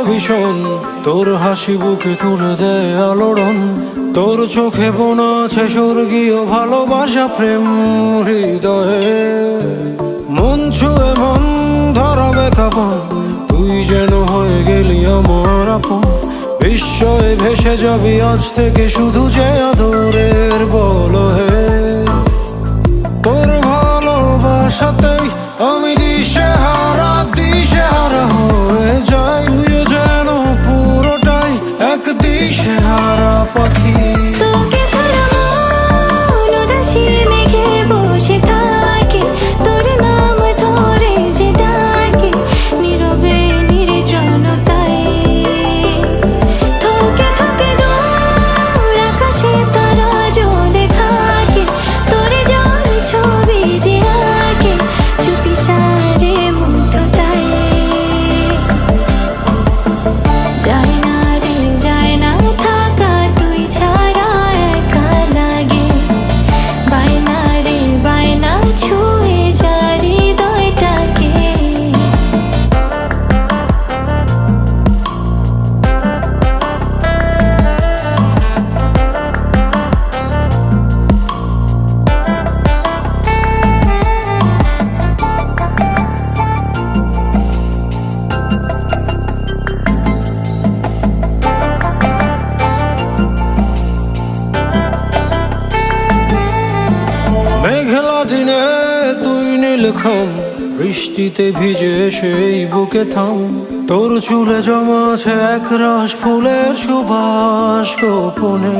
ভীষণ, তোর হাসি বুকে তুলে দেয় আলোড়ন। তোর চোখে বোনা আছে স্বর্গীয় ভালোবাসা, প্রেম হৃদয়ে মন ছুঁয়ে মন ধরাবে কাঁপন। তুই যেন হয়ে গেলি আমার আপন, বিস্ময়ে ভেসে যাবি আজ থেকে শুধু যে আদরের বলহে। তোর ভালোবাসাতেই আমি দিশেহারা হয়ে যাই। তুইও যেন পুরোটাই এক দিশেহারা পাখি। তোকে ছাড়া মন উদাসী মেঘে বসে থাকে, তোর নাম ধরে যে ডাকে নীরবে নির্জনতায়। থকে থকে দূর আকাশে তারা জ্বলে থাকে, তোর জল ছবি যে আঁকে চুপি সারে মুগ্ধতায়। যায় না রে যায় না থাকা তুই ছাড়া, একা লাগে বায়না রে বায়না ছুঁয়ে যা হৃদয়টাকে। মেঘলা দিনে তুই নীলখাম, বৃষ্টিতে ভিজে সেই বুকে থাম। তোর চুলে জমা আছে এক রাশ ফুলের সুবাস গোপনে।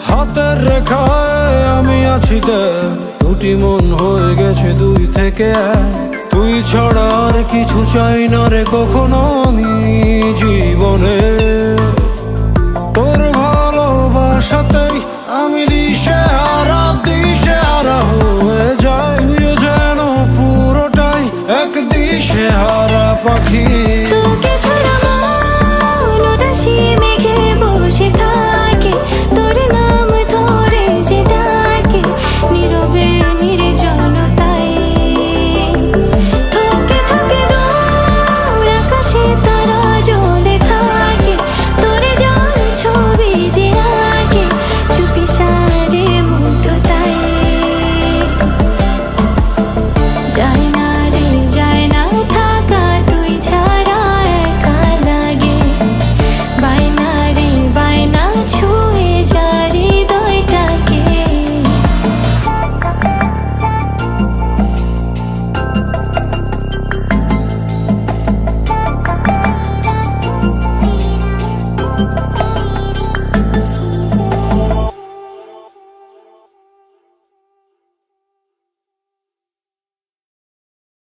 হাতের রেখায় আমি আছি দেখ, দুটি মন হয়ে গেছে দুই থেকে এক। তুই ছাড়া আর কিছু চাই না রে কখনো আমি